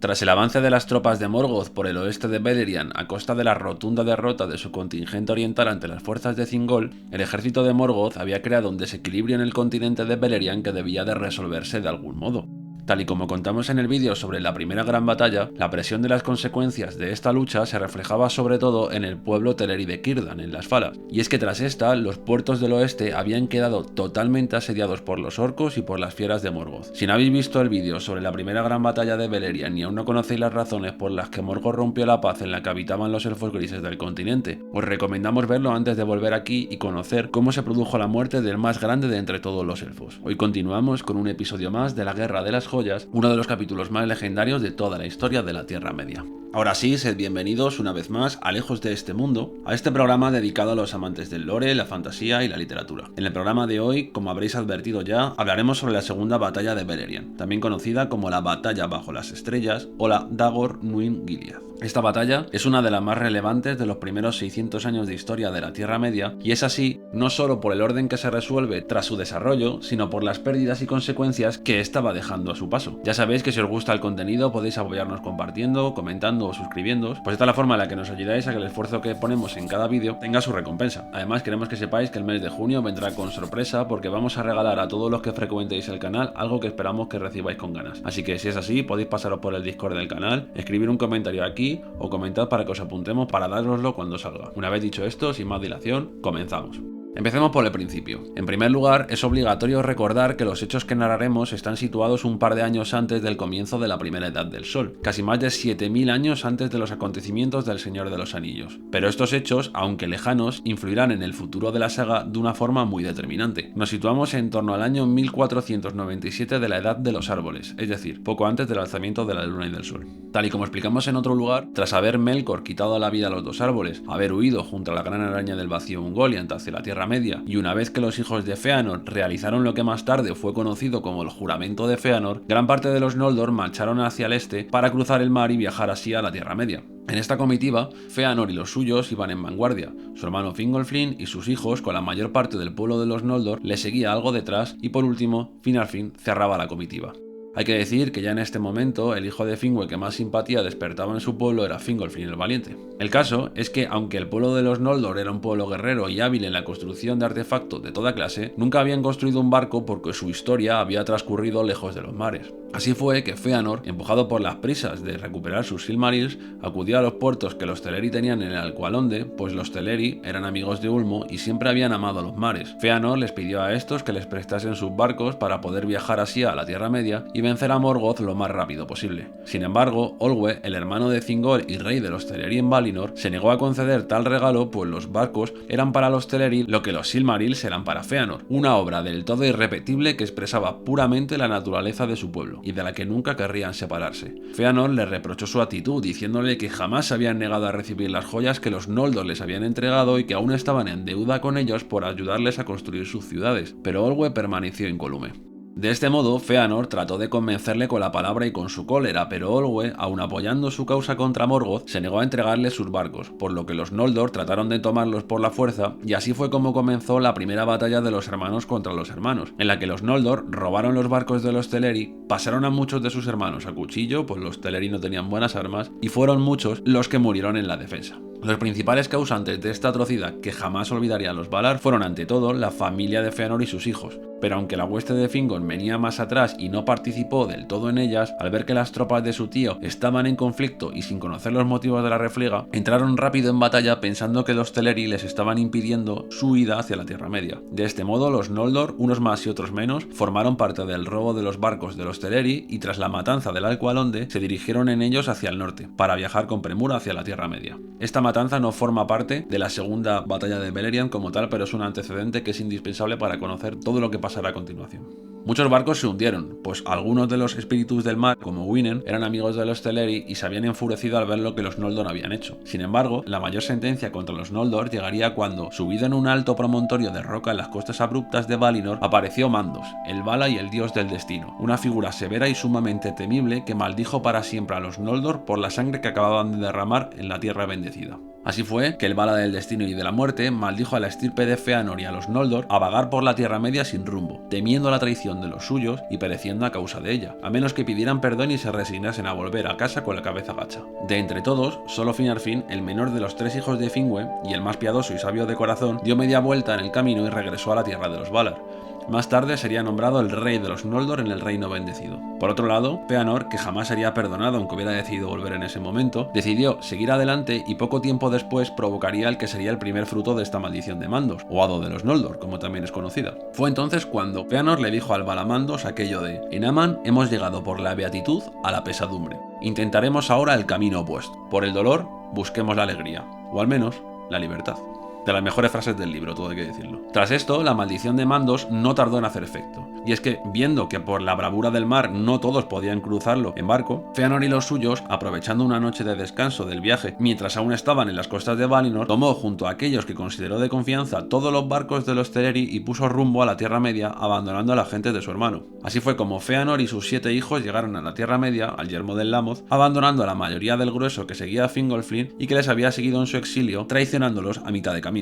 Tras el avance de las tropas de Morgoth por el oeste de Beleriand a costa de la rotunda derrota de su contingente oriental ante las fuerzas de Thingol, el ejército de Morgoth había creado un desequilibrio en el continente de Beleriand que debía de resolverse de algún modo. Tal y como contamos en el vídeo sobre la primera gran batalla, la presión de las consecuencias de esta lucha se reflejaba sobre todo en el pueblo Teleri de Círdan, en las Falas. Y es que tras esta, los puertos del oeste habían quedado totalmente asediados por los orcos y por las fieras de Morgoth. Si no habéis visto el vídeo sobre la primera gran batalla de Beleriand y aún no conocéis las razones por las que Morgoth rompió la paz en la que habitaban los elfos grises del continente, os recomendamos verlo antes de volver aquí y conocer cómo se produjo la muerte del más grande de entre todos los elfos. Hoy continuamos con un episodio más de la Guerra de las Joyas, uno de los capítulos más legendarios de toda la historia de la Tierra Media. Ahora sí, sed bienvenidos una vez más a Lejos de este Mundo, a este programa dedicado a los amantes del lore, la fantasía y la literatura. En el programa de hoy, como habréis advertido ya, hablaremos sobre la segunda batalla de Beleriand, también conocida como la Batalla bajo las Estrellas o la Dagor Nuin Gilead. Esta batalla es una de las más relevantes de los primeros 600 años de historia de la Tierra Media, y es así no solo por el orden que se resuelve tras su desarrollo, sino por las pérdidas y consecuencias que ésta va dejando a su paso. Ya sabéis que si os gusta el contenido podéis apoyarnos compartiendo, comentando o suscribiéndoos, pues esta es la forma en la que nos ayudáis a que el esfuerzo que ponemos en cada vídeo tenga su recompensa. Además, queremos que sepáis que el mes de junio vendrá con sorpresa porque vamos a regalar a todos los que frecuentéis el canal algo que esperamos que recibáis con ganas. Así que si es así, podéis pasaros por el Discord del canal, escribir un comentario aquí o comentad para que os apuntemos para dároslo cuando salga. Una vez dicho esto, sin más dilación, comenzamos. Empecemos por el principio. En primer lugar, es obligatorio recordar que los hechos que narraremos están situados un par de años antes del comienzo de la primera Edad del Sol, casi más de 7000 años antes de los acontecimientos del Señor de los Anillos. Pero estos hechos, aunque lejanos, influirán en el futuro de la saga de una forma muy determinante. Nos situamos en torno al año 1497 de la Edad de los Árboles, es decir, poco antes del alzamiento de la Luna y del Sol. Tal y como explicamos en otro lugar, tras haber Melkor quitado la vida a los dos árboles, haber huido junto a la gran araña del vacío Ungoliant hacia la Tierra Media, y una vez que los hijos de Fëanor realizaron lo que más tarde fue conocido como el Juramento de Fëanor, gran parte de los Noldor marcharon hacia el este para cruzar el mar y viajar así a la Tierra Media. En esta comitiva, Fëanor y los suyos iban en vanguardia, su hermano Fingolfin y sus hijos, con la mayor parte del pueblo de los Noldor, le seguía algo detrás y por último, Finarfin cerraba la comitiva. Hay que decir que ya en este momento el hijo de Finwë que más simpatía despertaba en su pueblo era Fingolfin el Valiente. El caso es que aunque el pueblo de los Noldor era un pueblo guerrero y hábil en la construcción de artefactos de toda clase, nunca habían construido un barco porque su historia había transcurrido lejos de los mares. Así fue que Fëanor, empujado por las prisas de recuperar sus Silmarils, acudió a los puertos que los Teleri tenían en el Alqualonde, pues los Teleri eran amigos de Ulmo y siempre habían amado los mares. Fëanor les pidió a estos que les prestasen sus barcos para poder viajar así a la Tierra Media y vencer a Morgoth lo más rápido posible. Sin embargo, Olwe, el hermano de Thingol y rey de los Teleri en Valinor, se negó a conceder tal regalo, pues los barcos eran para los Teleri lo que los Silmarils eran para Fëanor, una obra del todo irrepetible que expresaba puramente la naturaleza de su pueblo y de la que nunca querrían separarse. Fëanor le reprochó su actitud, diciéndole que jamás se habían negado a recibir las joyas que los Noldor les habían entregado y que aún estaban en deuda con ellos por ayudarles a construir sus ciudades, pero Olwe permaneció incólume. De este modo, Fëanor trató de convencerle con la palabra y con su cólera, pero Olwe, aun apoyando su causa contra Morgoth, se negó a entregarle sus barcos, por lo que los Noldor trataron de tomarlos por la fuerza, y así fue como comenzó la primera batalla de los hermanos contra los hermanos, en la que los Noldor robaron los barcos de los Teleri, pasaron a muchos de sus hermanos a cuchillo, pues los Teleri no tenían buenas armas, y fueron muchos los que murieron en la defensa. Los principales causantes de esta atrocidad que jamás olvidarían los Valar fueron ante todo la familia de Fëanor y sus hijos, pero aunque la hueste de Fingon venía más atrás y no participó del todo en ellas, al ver que las tropas de su tío estaban en conflicto y sin conocer los motivos de la refriega, entraron rápido en batalla pensando que los Teleri les estaban impidiendo su huida hacia la Tierra Media. De este modo, los Noldor, unos más y otros menos, formaron parte del robo de los barcos de los Teleri y tras la matanza del Alqualonde se dirigieron en ellos hacia el norte, para viajar con premura hacia la Tierra Media. Esta matanza no forma parte de la segunda batalla de Beleriand como tal, pero es un antecedente que es indispensable para conocer todo lo que pasará a continuación. Muchos barcos se hundieron, pues algunos de los espíritus del mar, como Winen, eran amigos de los Teleri y se habían enfurecido al ver lo que los Noldor habían hecho. Sin embargo, la mayor sentencia contra los Noldor llegaría cuando, subido en un alto promontorio de roca en las costas abruptas de Valinor, apareció Mandos, el Vala y el dios del destino, una figura severa y sumamente temible que maldijo para siempre a los Noldor por la sangre que acababan de derramar en la tierra bendecida. Así fue que el Vala del Destino y de la Muerte maldijo a la estirpe de Fëanor y a los Noldor a vagar por la Tierra Media sin rumbo, temiendo la traición de los suyos y pereciendo a causa de ella, a menos que pidieran perdón y se resignasen a volver a casa con la cabeza gacha. De entre todos, solo Finarfin, el menor de los 3 hijos de Finwë y el más piadoso y sabio de corazón, dio media vuelta en el camino y regresó a la tierra de los Valar. Más tarde sería nombrado el rey de los Noldor en el Reino Bendecido. Por otro lado, Fëanor, que jamás sería perdonado aunque hubiera decidido volver en ese momento, decidió seguir adelante y poco tiempo después provocaría el que sería el primer fruto de esta maldición de Mandos, o Hado de los Noldor, como también es conocida. Fue entonces cuando Fëanor le dijo al Valamandos aquello de: en Aman hemos llegado por la beatitud a la pesadumbre. Intentaremos ahora el camino opuesto. Por el dolor, busquemos la alegría, o al menos, la libertad. De las mejores frases del libro, todo hay que decirlo. Tras esto, la maldición de Mandos no tardó en hacer efecto. Y es que, viendo que por la bravura del mar no todos podían cruzarlo en barco, Fëanor y los suyos, aprovechando una noche de descanso del viaje mientras aún estaban en las costas de Valinor, tomó junto a aquellos que consideró de confianza todos los barcos de los Teleri y puso rumbo a la Tierra Media, abandonando a la gente de su hermano. Así fue como Fëanor y sus 7 hijos llegaron a la Tierra Media, al yermo del Lamoth, abandonando a la mayoría del grueso que seguía a Fingolfin y que les había seguido en su exilio, traicionándolos a mitad de camino.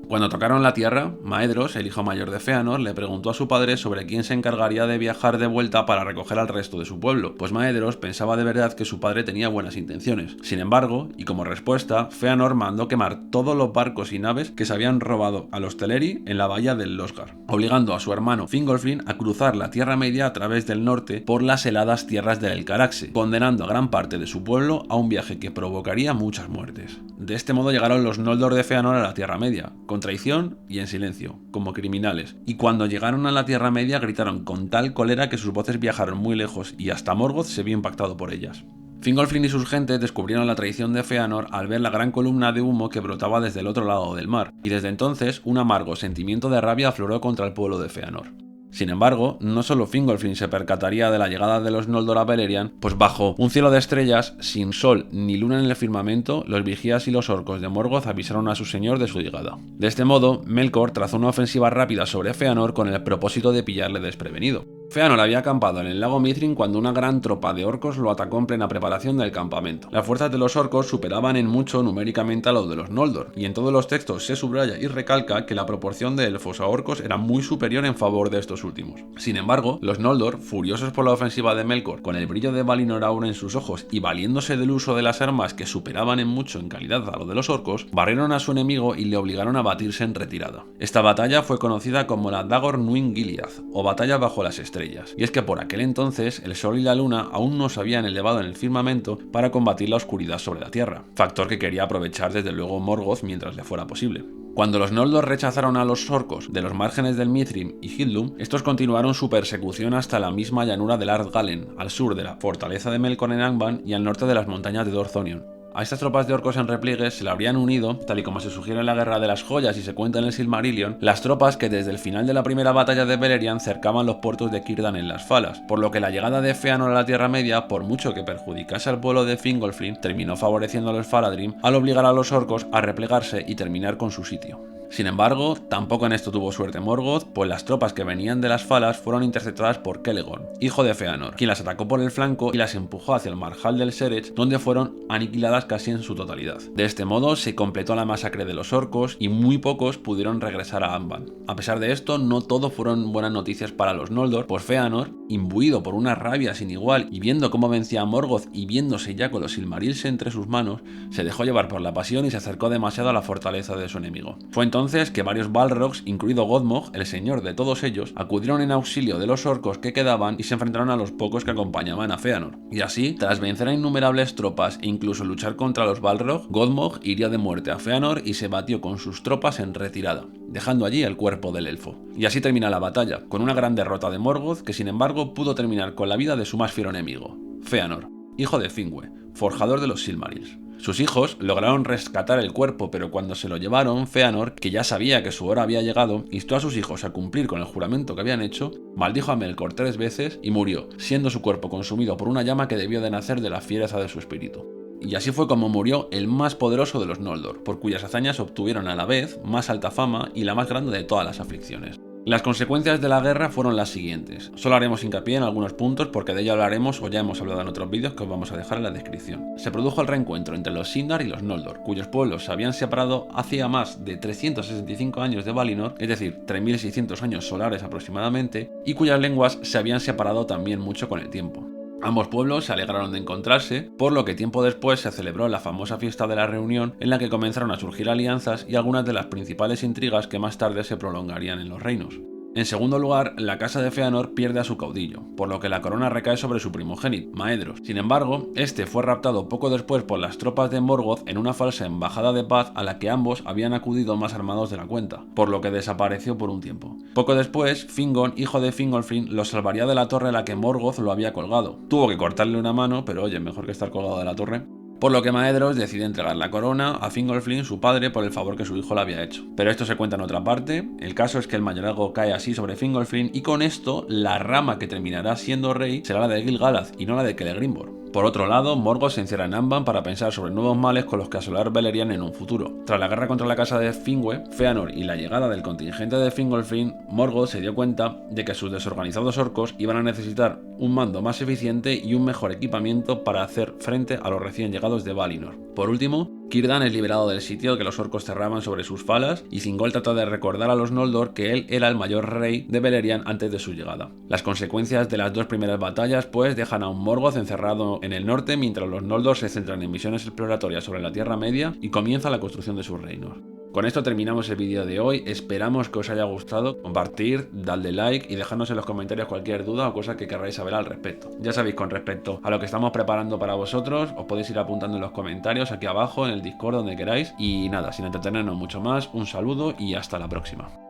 Cuando tocaron la tierra, Maedhros, el hijo mayor de Fëanor, le preguntó a su padre sobre quién se encargaría de viajar de vuelta para recoger al resto de su pueblo, pues Maedhros pensaba de verdad que su padre tenía buenas intenciones. Sin embargo, y como respuesta, Fëanor mandó quemar todos los barcos y naves que se habían robado a los Teleri en la bahía del Losgar, obligando a su hermano Fingolfin a cruzar la Tierra Media a través del norte por las heladas tierras del Elcaraxe, condenando a gran parte de su pueblo a un viaje que provocaría muchas muertes. De este modo llegaron los Noldor de Fëanor a la Tierra Media, con traición y en silencio, como criminales, y cuando llegaron a la Tierra Media gritaron con tal cólera que sus voces viajaron muy lejos y hasta Morgoth se vio impactado por ellas. Fingolfin y sus gentes descubrieron la traición de Fëanor al ver la gran columna de humo que brotaba desde el otro lado del mar, y desde entonces un amargo sentimiento de rabia afloró contra el pueblo de Fëanor. Sin embargo, no solo Fingolfin se percataría de la llegada de los Noldor a Beleriand, pues bajo un cielo de estrellas, sin sol ni luna en el firmamento, los vigías y los orcos de Morgoth avisaron a su señor de su llegada. De este modo, Melkor trazó una ofensiva rápida sobre Fëanor con el propósito de pillarle desprevenido. Fëanor había acampado en el lago Mithrin cuando una gran tropa de orcos lo atacó en plena preparación del campamento. Las fuerzas de los orcos superaban en mucho numéricamente a los de los Noldor, y en todos los textos se subraya y recalca que la proporción de elfos a orcos era muy superior en favor de estos últimos. Sin embargo, los Noldor, furiosos por la ofensiva de Melkor, con el brillo de Valinor aún en sus ojos y valiéndose del uso de las armas que superaban en mucho en calidad a lo de los orcos, barrieron a su enemigo y le obligaron a batirse en retirada. Esta batalla fue conocida como la Dagor Nuin Gilead, o batalla bajo las estrellas. Y es que por aquel entonces el sol y la luna aún no se habían elevado en el firmamento para combatir la oscuridad sobre la tierra, factor que quería aprovechar desde luego Morgoth mientras le fuera posible. Cuando los Noldor rechazaron a los orcos de los márgenes del Mithrin y Hildum, estos continuaron su persecución hasta la misma llanura del Ardgalen, al sur de la fortaleza de Melkor en Angband y al norte de las montañas de Dorthonion. A estas tropas de orcos en repliegues se le habrían unido, tal y como se sugiere en la Guerra de las Joyas y se cuenta en el Silmarillion, las tropas que desde el final de la primera batalla de Beleriand cercaban los puertos de Círdan en las Falas, por lo que la llegada de Fëanor a la Tierra Media, por mucho que perjudicase al pueblo de Fingolfin, terminó favoreciendo a los Faladrim al obligar a los orcos a replegarse y terminar con su sitio. Sin embargo, tampoco en esto tuvo suerte Morgoth, pues las tropas que venían de las Falas fueron interceptadas por Celegorm, hijo de Fëanor, quien las atacó por el flanco y las empujó hacia el marjal del Serech, donde fueron aniquiladas casi en su totalidad. De este modo se completó la masacre de los orcos y muy pocos pudieron regresar a Angband. A pesar de esto, no todo fueron buenas noticias para los Noldor, pues Fëanor, imbuido por una rabia sin igual y viendo cómo vencía a Morgoth y viéndose ya con los Silmarils entre sus manos, se dejó llevar por la pasión y se acercó demasiado a la fortaleza de su enemigo. Fue entonces que varios Balrogs, incluido Godmog, el señor de todos ellos, acudieron en auxilio de los orcos que quedaban y se enfrentaron a los pocos que acompañaban a Fëanor. Y así, tras vencer a innumerables tropas e incluso luchar contra los Balrog, Godmog hirió de muerte a Fëanor y se batió con sus tropas en retirada, dejando allí el cuerpo del elfo. Y así termina la batalla, con una gran derrota de Morgoth que sin embargo pudo terminar con la vida de su más fiero enemigo, Fëanor, hijo de Finwë, forjador de los Silmarils. Sus hijos lograron rescatar el cuerpo, pero cuando se lo llevaron, Fëanor, que ya sabía que su hora había llegado, instó a sus hijos a cumplir con el juramento que habían hecho, maldijo a Melkor 3 veces y murió, siendo su cuerpo consumido por una llama que debió de nacer de la fiereza de su espíritu. Y así fue como murió el más poderoso de los Noldor, por cuyas hazañas obtuvieron a la vez más alta fama y la más grande de todas las aflicciones, Las consecuencias de la guerra fueron las siguientes. Solo haremos hincapié en algunos puntos porque de ello hablaremos o ya hemos hablado en otros vídeos que os vamos a dejar en la descripción. Se produjo el reencuentro entre los Sindar y los Noldor, cuyos pueblos se habían separado hacía más de 365 años de Valinor, es decir, 3600 años solares aproximadamente, y cuyas lenguas se habían separado también mucho con el tiempo. Ambos pueblos se alegraron de encontrarse, por lo que tiempo después se celebró la famosa fiesta de la reunión en la que comenzaron a surgir alianzas y algunas de las principales intrigas que más tarde se prolongarían en los reinos. En segundo lugar, la casa de Fëanor pierde a su caudillo, por lo que la corona recae sobre su primogénito, Maedhros. Sin embargo, este fue raptado poco después por las tropas de Morgoth en una falsa embajada de paz a la que ambos habían acudido más armados de la cuenta, por lo que desapareció por un tiempo. Poco después, Fingon, hijo de Fingolfin, lo salvaría de la torre a la que Morgoth lo había colgado. Tuvo que cortarle una mano, pero oye, mejor que estar colgado de la torre. Por lo que Maedhros decide entregar la corona a Fingolfin, su padre, por el favor que su hijo le había hecho. Pero esto se cuenta en otra parte. El caso es que el mayorazgo cae así sobre Fingolfin y con esto la rama que terminará siendo rey será la de Gil-galad y no la de Celebrimbor. Por otro lado, Morgoth se encierra en Angband para pensar sobre nuevos males con los que asolar Beleriand en un futuro. Tras la guerra contra la casa de Finwë, Fëanor y la llegada del contingente de Fingolfin, Morgoth se dio cuenta de que sus desorganizados orcos iban a necesitar un mando más eficiente y un mejor equipamiento para hacer frente a los recién llegados de Valinor. Por último, Círdan es liberado del sitio que los orcos cerraban sobre sus falas y Thingol trata de recordar a los Noldor que él era el mayor rey de Beleriand antes de su llegada. Las consecuencias de las dos primeras batallas pues dejan a un Morgoth encerrado en el norte mientras los Noldor se centran en misiones exploratorias sobre la Tierra Media y comienza la construcción de sus reinos. Con esto terminamos el vídeo de hoy, esperamos que os haya gustado, compartir, darle like y dejadnos en los comentarios cualquier duda o cosa que queráis saber al respecto. Ya sabéis, con respecto a lo que estamos preparando para vosotros, os podéis ir apuntando en los comentarios aquí abajo, en el Discord, donde queráis. Y nada, sin entretenernos mucho más, un saludo y hasta la próxima.